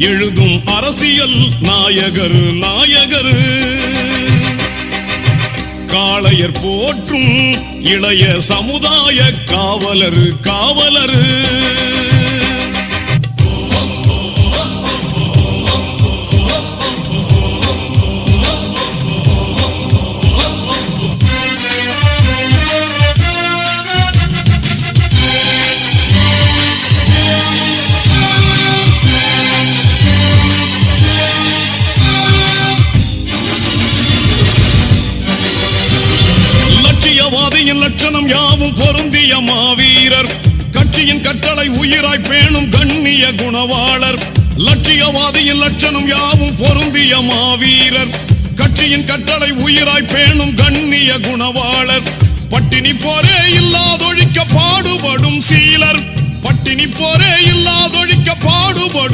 எழுதும் அரசியல் நாயகர் நாயகர் காளையர் போற்றும் இளைய சமுதாய காவலர் காவலர் லட்சணம் யாவும் பொருந்திய மாவீரர் கட்சியின் கட்டளை உயிராய் பேணும் கண்ணிய குணவாளர் லட்சியவாதியின் லட்சணம் யாவும் பொருந்திய மாவீரர் கட்சியின் கட்டளை உயிராய் பேணும் கண்ணிய குணவாளர் பட்டினி போரே இல்லாதொழிக்க பாடுபடும் சீலர் பட்டினி போரே இல்லாதொழிக்க பாடுபடும்